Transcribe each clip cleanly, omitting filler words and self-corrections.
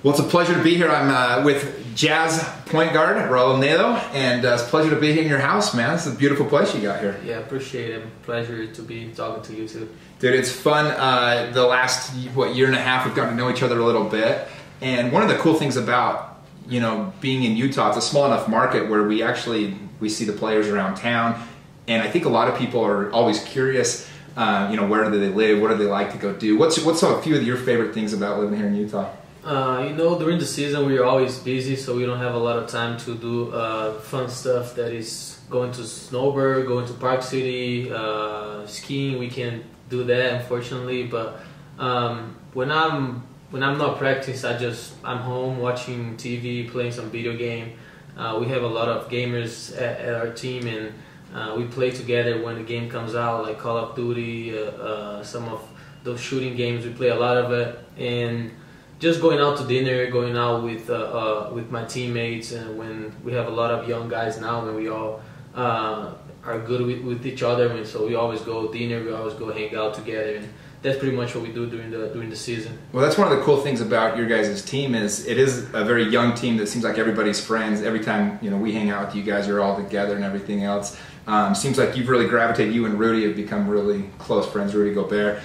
Well, it's a pleasure to be here. I'm with Jazz point guard Raul Neto, and it's a pleasure to be here in your house, man. This is a beautiful place you got here. Yeah, appreciate it. Pleasure to be talking to you too. Dude, it's fun. The last, year and a half, we've gotten to know each other a little bit. And one of the cool things about, being in Utah, it's a small enough market where we see the players around town. And I think a lot of people are always curious, where do they live? What do they like to go do? What's a few of your favorite things about living here in Utah? During the season we are always busy, so we don't have a lot of time to do fun stuff that is going to snowboard, going to Park City, skiing. We can't do that, unfortunately. But when I'm not practicing, I'm home watching TV, playing some video game. We have a lot of gamers at our team, and we play together when the game comes out, like Call of Duty, some of those shooting games. We play a lot of it, and just going out to dinner, going out with my teammates, and when we have a lot of young guys now, and we all are good with each other, and so we always go dinner, we always go hang out together, and that's pretty much what we do during the season. Well, that's one of the cool things about your guys' team is it is a very young team that seems like everybody's friends. Every time we hang out with you guys, you're all together and everything else. Seems like you've really gravitated. You and Rudy have become really close friends. Rudy Gobert.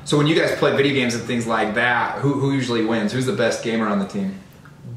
So when you guys play video games and things like that, who usually wins? Who's the best gamer on the team?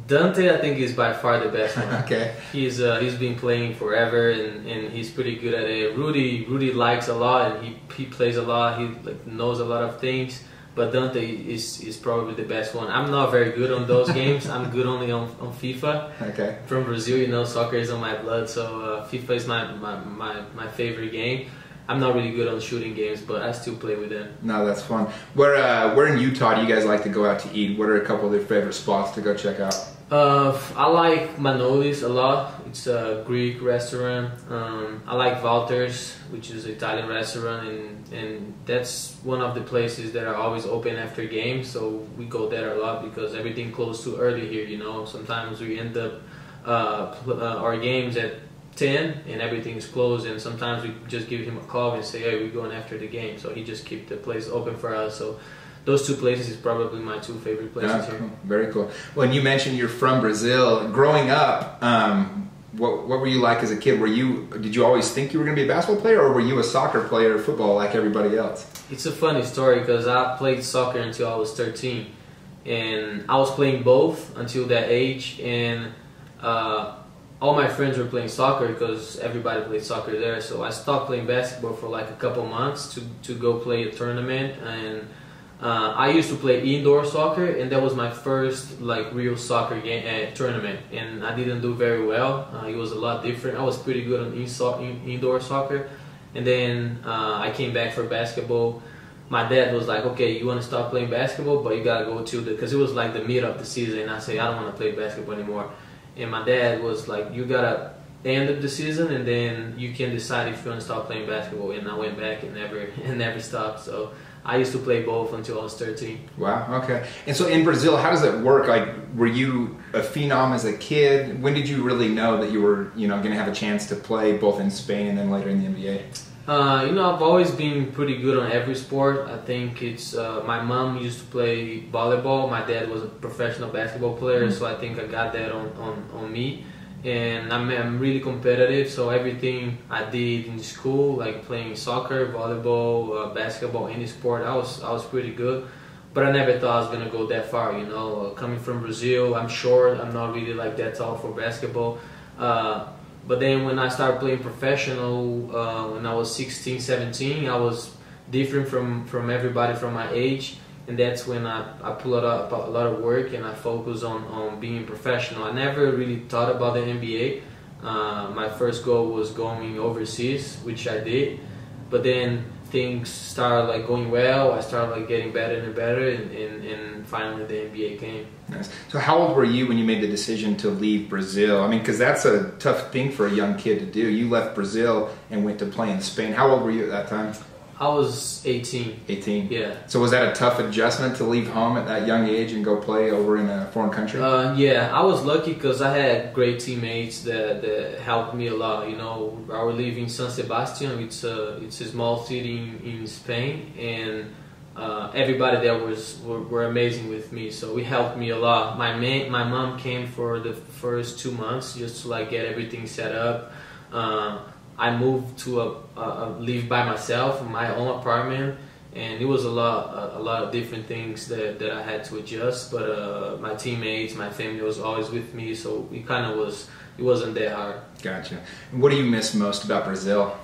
Dante, I think, is by far the best one. Okay. He's been playing forever, and he's pretty good at it. Rudy likes a lot, and he plays a lot. He knows a lot of things. But Dante is probably the best one. I'm not very good on those games. I'm good only on FIFA. Okay. From Brazil, soccer is on my blood, so FIFA is my favorite game. I'm not really good on shooting games, but I still play with them. No, that's fun. Where in Utah do you guys like to go out to eat? What are a couple of your favorite spots to go check out? I like Manolis a lot. It's a Greek restaurant. I like Valter's, which is an Italian restaurant, and that's one of the places that are always open after games. So we go there a lot because everything closes too early here. Sometimes we end up our games at 10 and everything's closed, and sometimes we just give him a call and say, hey, we're going after the game, so he just keeps the place open for us. So those two places is probably my two favorite places here. Cool. Very cool. Well, and you mentioned you're from Brazil. Growing up, what were you like as a kid? Did you always think you were going to be a basketball player, or were you a soccer player or football like everybody else? It's a funny story because I played soccer until I was 13, and I was playing both until that age, and all my friends were playing soccer because everybody played soccer there. So I stopped playing basketball for like a couple months to go play a tournament, and I used to play indoor soccer, and that was my first real soccer game tournament, and I didn't do very well. It was a lot different. I was pretty good on indoor soccer, and then I came back for basketball. My dad was like, okay, you want to stop playing basketball, but you gotta go to because it was like the mid of the season, and I said, I don't want to play basketball anymore. And my dad was like, you gotta end of the season, and then you can decide if you want to stop playing basketball. And I went back and never stopped. So I used to play both until I was 13. Wow. Okay. And so in Brazil, how does it work? Were you a phenom as a kid? When did you really know that you were, going to have a chance to play both in Spain and then later in the NBA? I've always been pretty good on every sport. I think it's my mom used to play volleyball. My dad was a professional basketball player, so I think I got that on me. And I'm really competitive, so everything I did in school, like playing soccer, volleyball, basketball, any sport, I was pretty good. But I never thought I was gonna go that far. Coming from Brazil, I'm short. I'm not really that tall for basketball. But then when I started playing professional, when I was 16, 17, I was different from everybody from my age. And that's when I put a lot of work, and I focus on being professional. I never really thought about the NBA. My first goal was going overseas, which I did. But then things started going well. I started getting better and better, and finally the NBA came. Nice. So how old were you when you made the decision to leave Brazil? I mean, because that's a tough thing for a young kid to do. You left Brazil and went to play in Spain. How old were you at that time? I was 18. 18? Yeah. So was that a tough adjustment to leave home at that young age and go play over in a foreign country? Yeah, I was lucky because I had great teammates that helped me a lot. I live in San Sebastian. It's a small city in Spain, and everybody there were amazing with me, so it helped me a lot. My mom came for the first 2 months just to like get everything set up. I moved to live by myself in my own apartment, and it was a lot of different things that I had to adjust. But my teammates, my family was always with me, so it wasn't that hard. Gotcha. And what do you miss most about Brazil?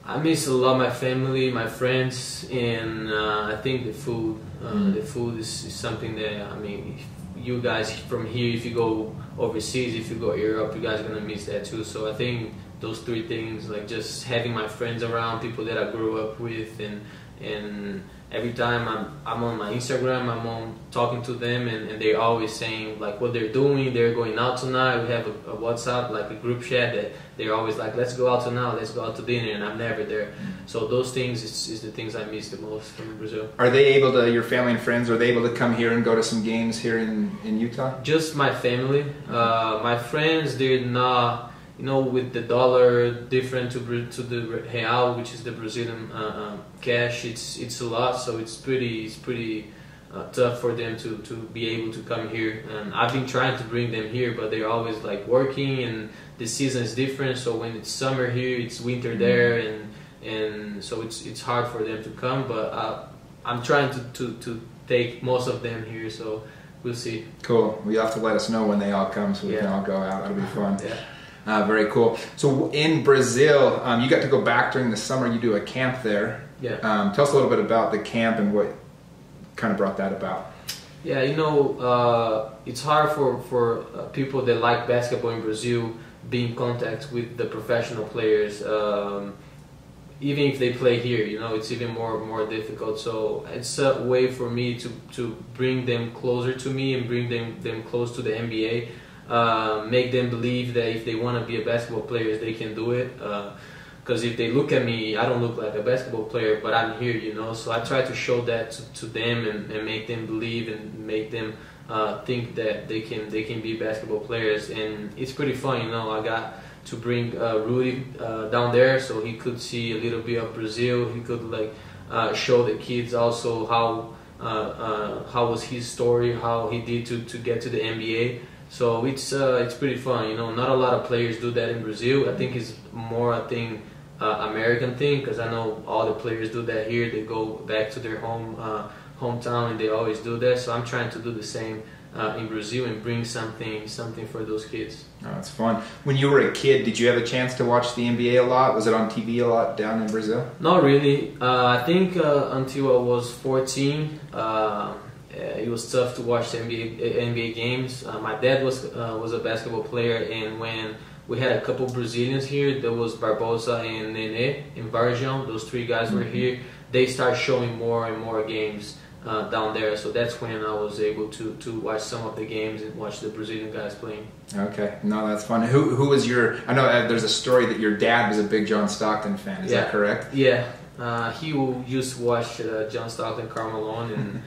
I miss a lot my family, my friends, and I think the food. The food is something that, I mean, you guys from here, if you go overseas, if you go Europe, you guys are gonna miss that too. So I think those three things, like just having my friends around, people that I grew up with, and every time I'm on my Instagram, I'm on talking to them, and they're always saying like what they're doing. They're going out tonight. We have a WhatsApp, like a group chat, that they're always like, let's go out tonight, let's go out to dinner, and I'm never there. So those things is the things I miss the most from Brazil. Are they able to, your family and friends, are they able to come here and go to some games here in Utah? Just my family. My friends, they're not, you know, with the dollar different to the real, which is the Brazilian cash, it's a lot, so it's pretty tough for them to be able to come here. And I've been trying to bring them here, but they're always like working, and the season is different. So when it's summer here, it's winter there, and so it's hard for them to come. But I'm trying to take most of them here, so we'll see. Cool. Well, you'll have to let us know when they all come, so we can all go out. That'll be fun. Yeah. Very cool. So in Brazil, you got to go back during the summer. You do a camp there. Yeah. Tell us a little bit about the camp and what kind of brought that about. Yeah, you know, it's hard for people that like basketball in Brazil be in contact with the professional players. Even if they play here, you know, it's even more difficult. So it's a way for me to bring them closer to me and bring them close to the NBA. Make them believe that if they want to be a basketball player, they can do it. Because if they look at me, I don't look like a basketball player, but I'm here, you know. So I try to show that to them and make them believe and make them think that they can be basketball players. And it's pretty fun, you know. I got to bring Rudy down there so he could see a little bit of Brazil. He could like show the kids also how was his story, how he did to get to the NBA. So it's pretty fun, you know. Not a lot of players do that in Brazil. I think it's more a thing, American thing, because I know all the players do that here. They go back to their hometown and they always do that. So I'm trying to do the same in Brazil and bring something for those kids. Oh, that's fun. When you were a kid, did you have a chance to watch the NBA a lot? Was it on TV a lot down in Brazil? Not really. I think until I was 14. It was tough to watch the NBA games. My dad was a basketball player, and when we had a couple Brazilians here, there was Barbosa and Nenê and Varejão. Those three guys were here. They started showing more and more games down there, so that's when I was able to watch some of the games and watch the Brazilian guys playing. Okay, no, that's fun. Who was your? I know there's a story that your dad was a big John Stockton fan. Is that correct? Yeah, he used to watch John Stockton, Karl Malone,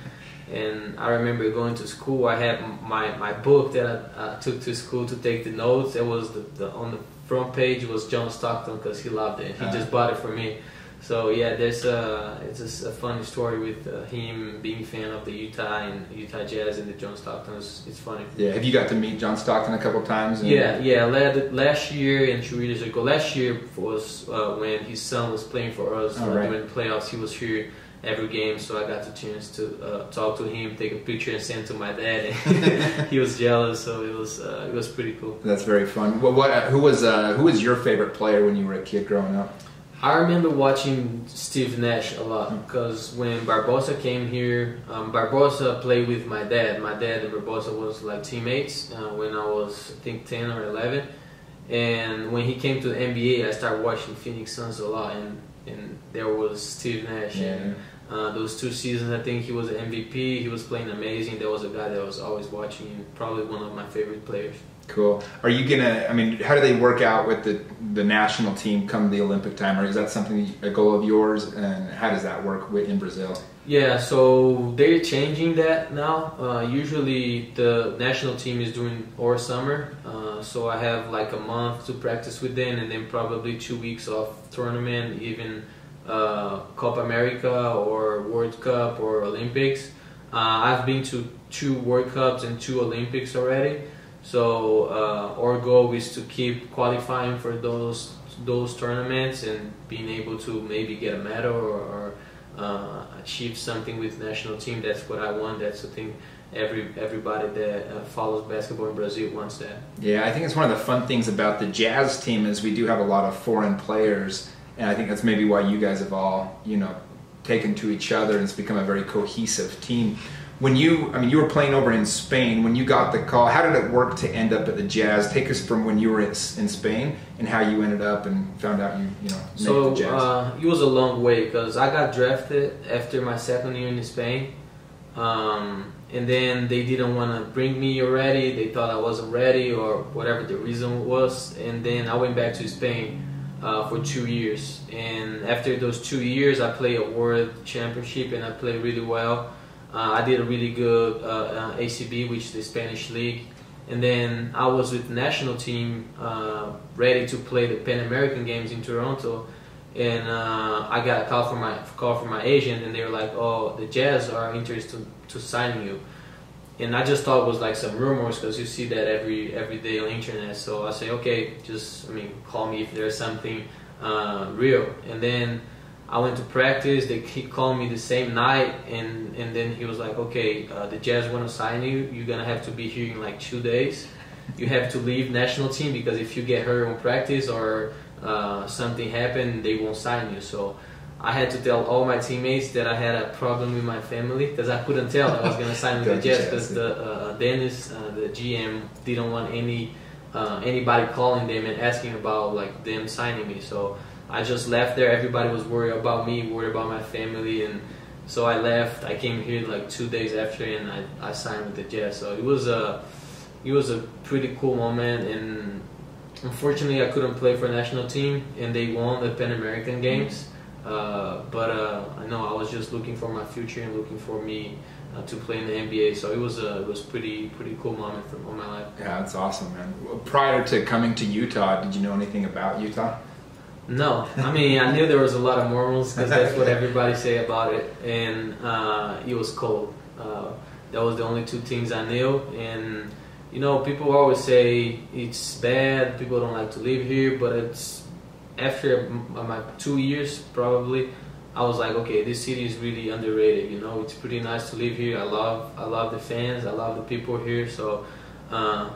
and I remember going to school. I had my book that I took to school to take the notes. It was on the front page was John Stockton because he loved it. He just bought it for me. So yeah, it's a funny story with him being a fan of the Utah Jazz and the John Stocktons. It's funny. Yeah, have you got to meet John Stockton a couple times? Yeah. Last year and 2 years ago. Last year was when his son was playing for us during the playoffs. He was here every game, so I got the chance to talk to him, take a picture, and send to my dad. And he was jealous, so it was pretty cool. That's very fun. Who was your favorite player when you were a kid growing up? I remember watching Steve Nash a lot because when Barbosa came here, Barbosa played with my dad. My dad and Barbosa was like teammates when I was, I think, 10 or 11. And when he came to the NBA, I started watching Phoenix Suns a lot, and there was Steve Nash. Yeah. And those 2 seasons, I think he was an MVP. He was playing amazing. There was a guy that I was always watching, and probably one of my favorite players. Cool. Are you how do they work out with the national team come the Olympic time? Or is that a goal of yours? And how does that work in Brazil? Yeah, so they're changing that now. Usually the national team is doing all summer. So I have like a month to practice with them, and then probably 2 weeks off tournament, even Copa America or World Cup or Olympics. I've been to 2 World Cups and 2 Olympics already. So our goal is to keep qualifying for those tournaments and being able to maybe get a medal or achieve something with national team. That's what I want. That's the thing. Everybody that follows basketball in Brazil wants that. Yeah, I think it's one of the fun things about the Jazz team is we do have a lot of foreign players, and I think that's maybe why you guys have all, you know, taken to each other and it's become a very cohesive team. When you were playing over in Spain, when you got the call, how did it work to end up at the Jazz? Take us from when you were in Spain and how you ended up and found out you make the Jazz. It was a long way because I got drafted after my 2nd year in Spain. And then they didn't want to bring me already. They thought I wasn't ready or whatever the reason was. And then I went back to Spain for 2 years. And after those 2 years, I played a world championship and I played really well. I did a really good ACB, which is the Spanish league. And then I was with the national team ready to play the Pan American Games in Toronto. And I got a call from my agent, and they were like, "Oh, the Jazz are interested to sign you." And I just thought it was like some rumors because you see that every day on the internet. So I say, "Okay, call me if there's something real." And then I went to practice. He called me the same night, and then he was like, "Okay, the Jazz want to sign you. You're gonna have to be here in like 2 days. You have to leave national team because if you get hurt on practice or something happened, they won't sign you." So I had to tell all my teammates that I had a problem with my family because I couldn't tell I was gonna sign with the Jazz because Dennis, the GM, didn't want anybody calling them and asking about like them signing me. So I just left there. Everybody was worried about me, worried about my family, and so I left. I came here like 2 days after, and I signed with the Jazz. So it was a pretty cool moment, and unfortunately I couldn't play for a national team, and they won the Pan American Games. But I know I was just looking for my future and looking for me to play in the NBA. So it was pretty cool moment from my life. Yeah, that's awesome, man. Prior to coming to Utah, did you know anything about Utah? No, I knew there was a lot of Mormons because that's what everybody say about it, and it was cold. That was the only 2 things I knew, and you know, people always say it's bad. People don't like to live here, but it's after my 2 years probably, I was like, okay, this city is really underrated. You know, it's pretty nice to live here. I love the fans. I love the people here. So.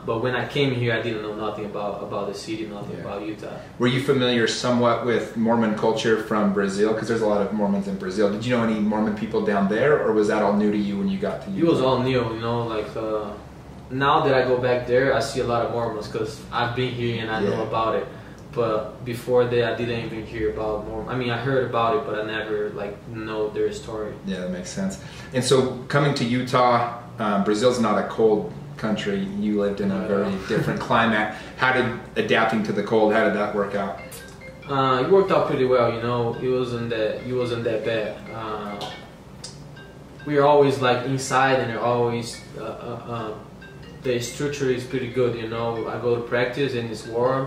But when I came here, I didn't know nothing about the city, nothing about Utah. Were you familiar somewhat with Mormon culture from Brazil? Because there's a lot of Mormons in Brazil. Did you know any Mormon people down there, or was that all new to you when you got to Utah? It was all new, you know, like now that I go back there, I see a lot of Mormons because I've been here and I know about it. But before that, I didn't even hear about Mormon. I heard about it, but I never know their story. Yeah, that makes sense. And so coming to Utah, Brazil's not a cold country. You lived in a very different climate. How did adapting to the cold, how did that work out? It worked out pretty well, you know. It wasn't that bad. We were always like inside, and always the structure is pretty good, you know. I go to practice and it's warm.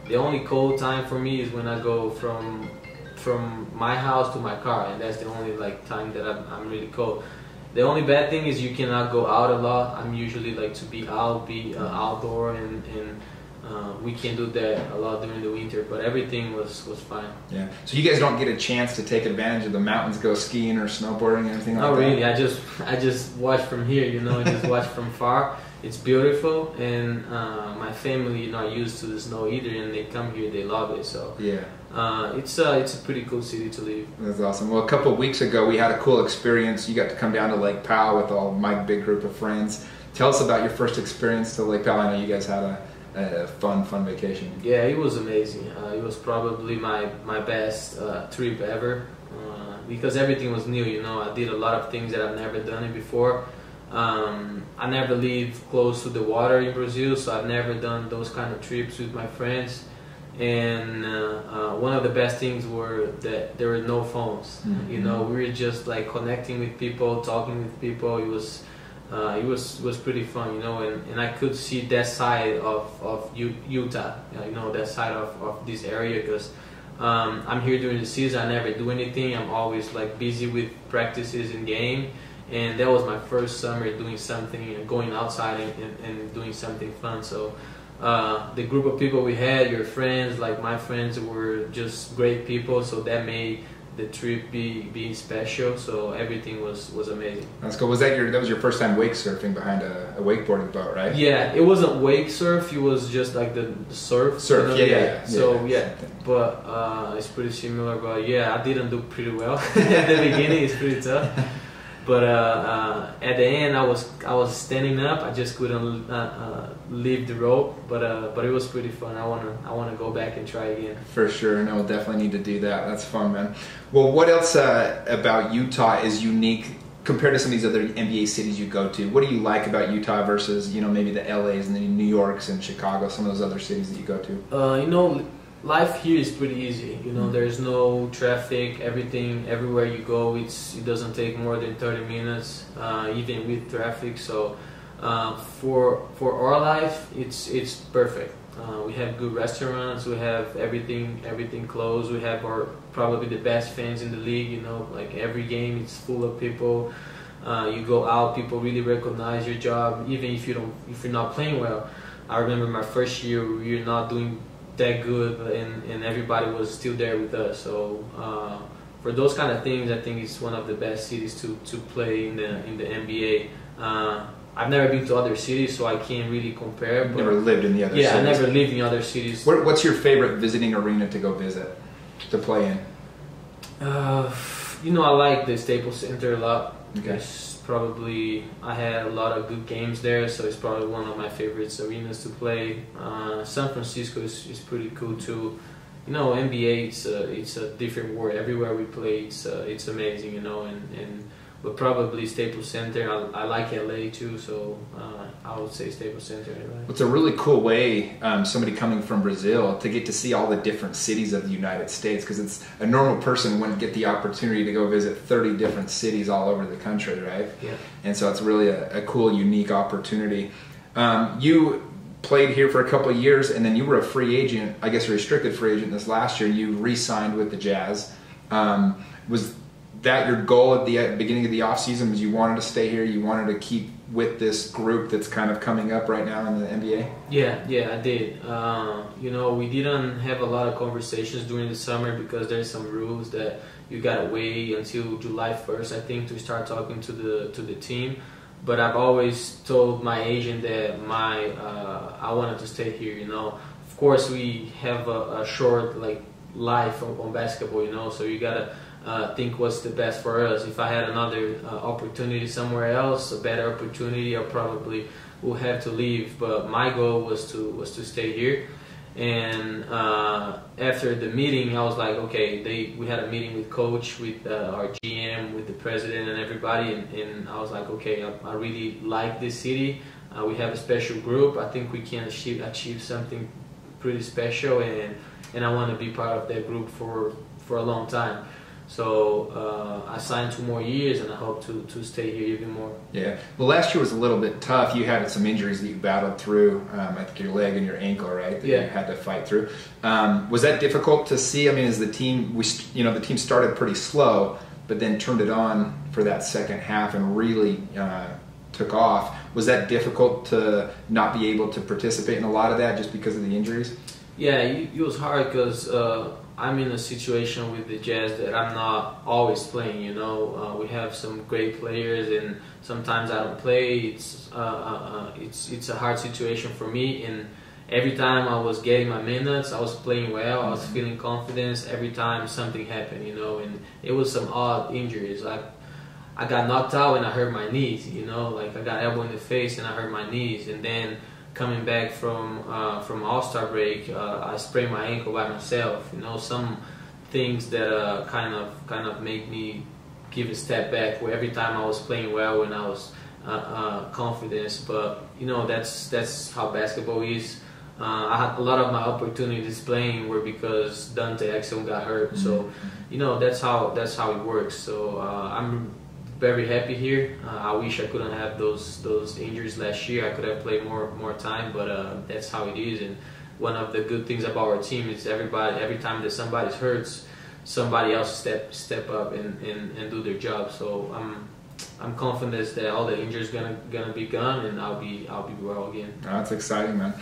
The only cold time for me is when I go from my house to my car, and that's the only time that I'm really cold. The only bad thing is you cannot go out a lot. I'm usually like to be outdoor, and we can do that a lot during the winter. But everything was fine. Yeah. So you guys don't get a chance to take advantage of the mountains, go skiing or snowboarding, anything like that? Not really. I just watch from here. You know, I just watch from far. It's beautiful, and my family not used to the snow either, and they come here, they love it. So yeah. It's a pretty cool city to live. That's awesome. Well, a couple of weeks ago, we had a cool experience. You got to come down to Lake Powell with my big group of friends. Tell us about your first experience to Lake Powell. I know you guys had a fun vacation. Yeah, it was amazing. It was probably my best trip ever because everything was new. You know, I did a lot of things that I've never done before. I never live close to the water in Brazil, so I've never done those kind of trips with my friends. And one of the best things were that there were no phones. Mm-hmm. You know, we were just like connecting with people, talking with people. It was pretty fun, you know, and I could see that side of Utah, you know, that side of this area, because I'm here during the season. I never do anything. I'm always like busy with practices and game. And that was my first summer doing something, going outside and doing something fun. So the group of people we had, your friends, like my friends, were just great people. So that made the trip be special. So everything was amazing. That's cool. That was your first time wake surfing behind a wakeboarding boat, right? Yeah, it wasn't wake surf. It was just like the surf. Surf, you know? yeah. So but it's pretty similar. But yeah, I didn't do pretty well at the beginning. It's pretty tough. But at the end, I was standing up. I just couldn't leave the rope. But it was pretty fun. I wanna go back and try again. For sure. No, we'll definitely need to do that. That's fun, man. Well, what else about Utah is unique compared to some of these other NBA cities you go to? What do you like about Utah versus maybe the LAs and the New Yorks and Chicago, some of those other cities that you go to? Life here is pretty easy. There's no traffic. Everywhere you go, it doesn't take more than 30 minutes, even with traffic. So for our life, it's perfect. We have good restaurants. We have everything close. We have probably the best fans in the league. Like every game, it's full of people. You go out, people really recognize your job, even if you're not playing well. I remember my first year, we were not doing that good, and everybody was still there with us. So for those kind of things, I think it's one of the best cities to play in the NBA. I've never been to other cities, so I can't really compare. But never lived in the other cities. Yeah, I never lived in other cities. What's your favorite visiting arena to go visit, to play in? I like the Staples Center a lot. Okay. I had a lot of good games there, so it's probably one of my favorite arenas to play. San Francisco is pretty cool too. NBA it's a different world. Everywhere we play, it's amazing. But probably Staples Center. I like LA too, so I would say Staples Center. Right? It's a really cool way, somebody coming from Brazil, to get to see all the different cities of the United States, because it's a normal person wouldn't get the opportunity to go visit 30 different cities all over the country, right? Yeah. And so it's really a cool, unique opportunity. You played here for a couple of years, and then you were a free agent, I guess a restricted free agent this last year. You re-signed with the Jazz. Was that your goal at the beginning of the off season? Was you wanted to stay here? You wanted to keep with this group that's kind of coming up right now in the NBA? Yeah, I did. We didn't have a lot of conversations during the summer because there's some rules that you gotta wait until July 1st, I think, to start talking to the team. But I've always told my agent that I wanted to stay here. Of course we have a short life on basketball. So you gotta think what's the best for us. If I had another opportunity somewhere else, a better opportunity, I probably would have to leave. But my goal was to stay here. And after the meeting, I was like, okay. We had a meeting with coach, with our GM, with the president, and everybody. And I was like, okay, I really like this city. We have a special group. I think we can achieve something pretty special, and I want to be part of that group for a long time. So I signed 2 more years, and I hope to stay here even more. Yeah. Well, last year was a little bit tough. You had some injuries that you battled through. I think your leg and your ankle, right? That you had to fight through. Was that difficult to see? I mean, as the team, the team started pretty slow, but then turned it on for that second half and really took off. Was that difficult to not be able to participate in a lot of that just because of the injuries? Yeah, it was hard because I'm in a situation with the Jazz that I'm not always playing. We have some great players, and sometimes I don't play. It's a hard situation for me, and every time I was getting my minutes, I was playing well, I was feeling confidence. Every time something happened, and it was some odd injuries. I got knocked out and I hurt my knees. I got elbow in the face and I hurt my knees, and then coming back from All-Star break, I sprained my ankle by myself. Some things that kind of make me give a step back. Where every time I was playing well and I was confident, but that's how basketball is. I had a lot of my opportunities playing were because Dante Exum got hurt. So that's how it works. So I'm very happy here. I wish I couldn't have those injuries last year. I could have played more time, but that's how it is. And one of the good things about our team is every time that somebody's hurts, somebody else step up and do their job. So I'm confident that all the injuries gonna be gone, and I'll be well again. Oh, that's exciting, man.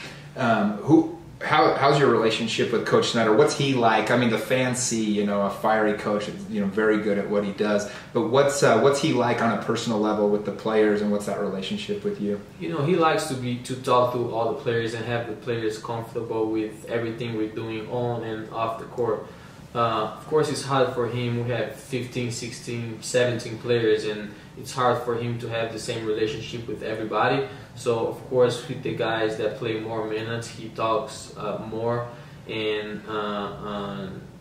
How's your relationship with Coach Snyder? What's he like? I mean, the fans see, a fiery coach, very good at what he does. But what's he like on a personal level with the players, and what's that relationship with you? He likes to talk to all the players and have the players comfortable with everything we're doing on and off the court. Of course, it's hard for him. We have 15, 16, 17 players, and it's hard for him to have the same relationship with everybody. So, of course, with the guys that play more minutes, he talks more, and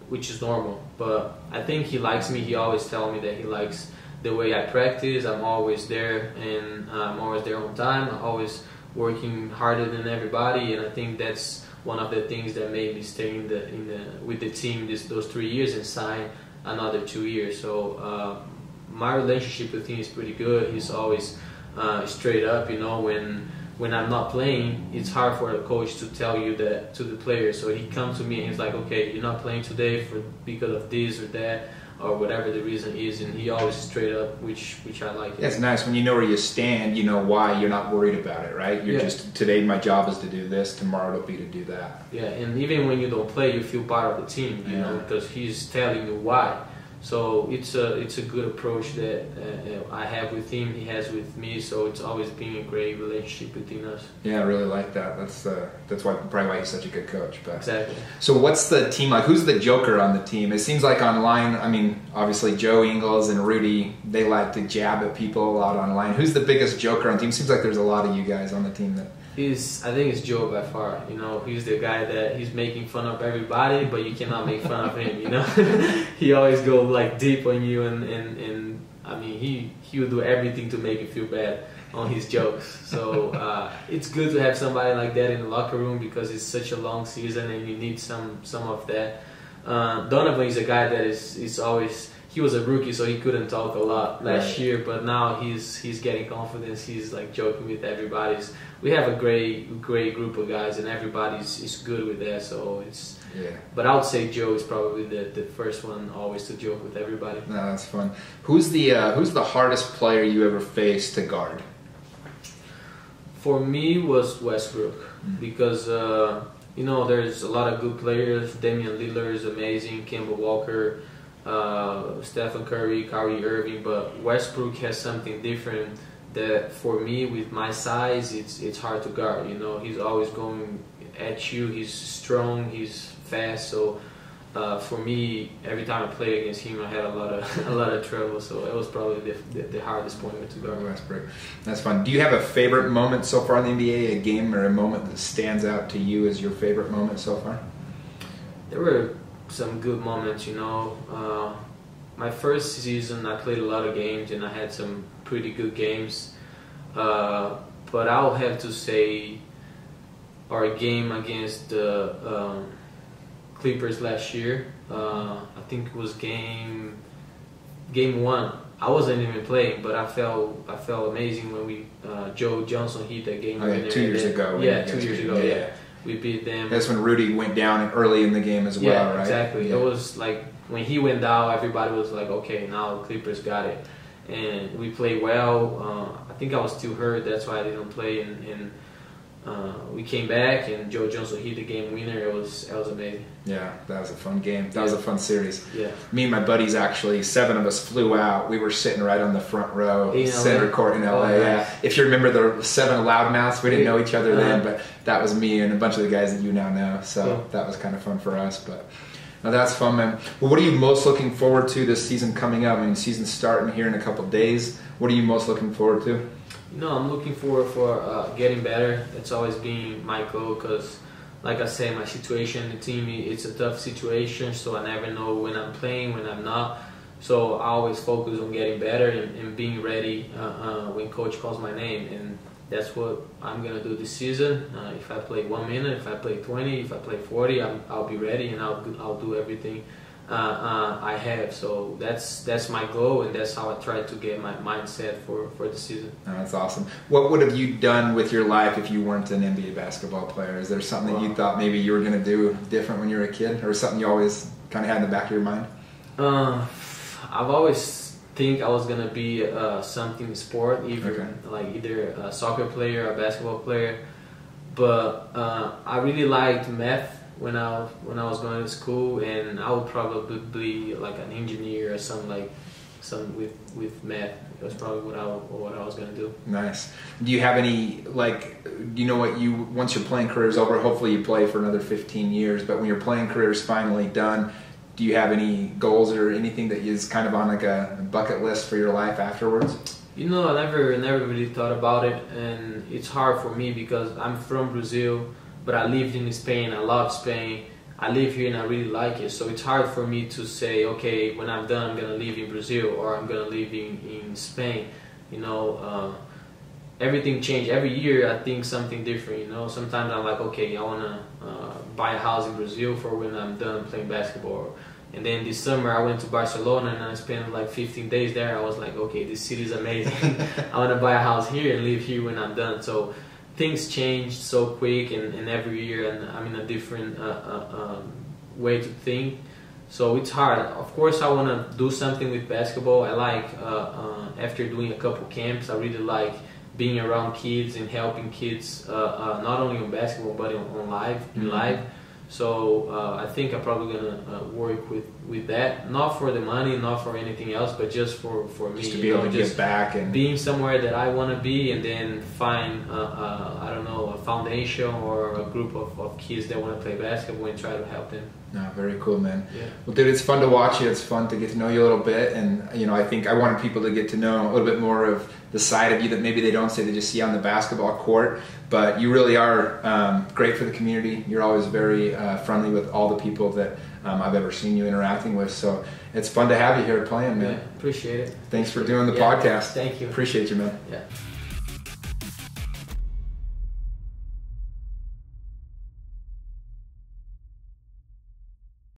which is normal. But I think he likes me. He always tells me that he likes the way I practice. I'm always there, and I'm always there on time. I'm always working harder than everybody, and I think that's one of the things that made me stay with the team those 3 years and sign another 2 years. So my relationship with him is pretty good. He's always straight up. When I'm not playing, it's hard for the coach to tell you that to the players. So he comes to me and he's like, "Okay, you're not playing today because of this or that, or whatever the reason is," and he always straight up, which I like. It's nice when you know where you stand, you know why, you're not worried about it, right? You're just, today my job is to do this, tomorrow it'll be to do that. Yeah, and even when you don't play, you feel part of the team, you know, because he's telling you why. So it's a good approach that I have with him, he has with me, so it's always been a great relationship between us. Yeah, I really like that. That's probably why he's such a good coach. But. Exactly. So what's the team like? Who's the joker on the team? It seems like online, I mean, obviously Joe Ingles and Rudy, they like to jab at people a lot online. Who's the biggest joker on the team? Seems like there's a lot of you guys on the team that... I think it's Joe by far. He's the guy that he's making fun of everybody, but you cannot make fun of him. He always go like deep on you, and I mean he will do everything to make you feel bad on his jokes. So it's good to have somebody like that in the locker room because it's such a long season and you need some of that. Donovan is a guy that is always. He was a rookie, so he couldn't talk a lot last year, but now he's getting confidence. He's like joking with everybody. We have a great group of guys, and everybody's good with that. So it's. Yeah. But I would say Joe is probably the first one always to joke with everybody. No, that's fun. Who's the hardest player you ever faced to guard? For me, was Westbrook because there's a lot of good players. Damian Lillard is amazing. Kemba Walker. Stephen Curry, Kyrie Irving, but Westbrook has something different that for me with my size it's hard to guard. He's always going at you. He's strong, he's fast, so for me every time I played against him I had a lot of trouble, so it was probably the hardest point to guard. Westbrook. That's fun. Do you have a favorite moment so far in the NBA, a game or a moment that stands out to you as your favorite moment so far? There were some good moments, my first season I played a lot of games and I had some pretty good games, but I'll have to say our game against the Clippers last year. I think it was game 1. I wasn't even playing, but I felt amazing when Joe Johnson hit that game. 2 years ago. Yeah, 2 years ago. Yeah. We beat them. That's when Rudy went down early in the game as well, right? Exactly. Yeah. It was like when he went down, everybody was like, okay, now the Clippers got it. And we played well. I think I was still hurt, that's why I didn't play. And we came back, and Joe Johnson hit the game winner. It was amazing. Yeah, that was a fun game. That was a fun series. Yeah. Me and my buddies, actually, 7 of us flew out. We were sitting right on the front row, center court in LA. Oh, nice. Yeah. If you remember the 7 loudmouths, we didn't know each other then, but that was me and a bunch of the guys that you now know. So that was kind of fun for us. But no, that's fun, man. Well, what are you most looking forward to this season coming up? I mean, season's starting here in a couple of days. What are you most looking forward to? I'm looking forward for getting better. It's always been my goal because, like I said, my situation in the team, it's a tough situation, so I never know when I'm playing, when I'm not. So I always focus on getting better and being ready when coach calls my name. And that's what I'm going to do this season. If I play 1 minute, if I play 20, if I play 40, I'll be ready, and I'll do everything I have. So that's my goal, and that's how I try to get my mindset for the season. Oh, that's awesome. What would have you done with your life if you weren't an NBA basketball player? Is there something that you thought maybe you were going to do different when you were a kid, or something you always kind of had in the back of your mind? I've always think I was going to be something in sport, either a soccer player or a basketball player. But I really liked math when I was going to school, and I would probably be like an engineer or something with math. That was probably what I was going to do. Nice. Do you have any, like, do you know what you, once your playing career is over, hopefully you play for another 15 years, but when your playing career is finally done, do you have any goals or anything that is kind of on like a bucket list for your life afterwards? You know, I never really thought about it, and it's hard for me because I'm from Brazil, but I lived in Spain. I love Spain. I live here and I really like it. So it's hard for me to say, okay, when I'm done, I'm gonna live in Brazil or I'm gonna live in Spain. You know, everything changed every year. I think something different. You know, sometimes I'm like, okay, I wanna buy a house in Brazil for when I'm done playing basketball. And then this summer I went to Barcelona and I spent like 15 days there. I was like, okay, this city is amazing. I want to buy a house here and live here when I'm done. So things changed so quick, and every year and I'm in a different way to think. So it's hard. Of course, I want to do something with basketball. I like, after doing a couple camps, I really like being around kids and helping kids, not only on basketball but on live. So I think I'm probably gonna work with that, not for the money, not for anything else, but just for me. Just to be able to give back and being somewhere that I want to be, and then find I don't know, a foundation or a group of kids that want to play basketball and try to help them. No, very cool, man. Yeah. Well, dude, it's fun to watch you. It's fun to get to know you a little bit, and you know, I think I wanted people to get to know a little bit more of the side of you that maybe they don't say they just see on the basketball court. But you really are great for the community. You're always very friendly with all the people that I've ever seen you interacting with. So it's fun to have you here playing, man. Yeah, appreciate it. Thanks for doing the podcast. Thank you. Appreciate you, man. Yeah.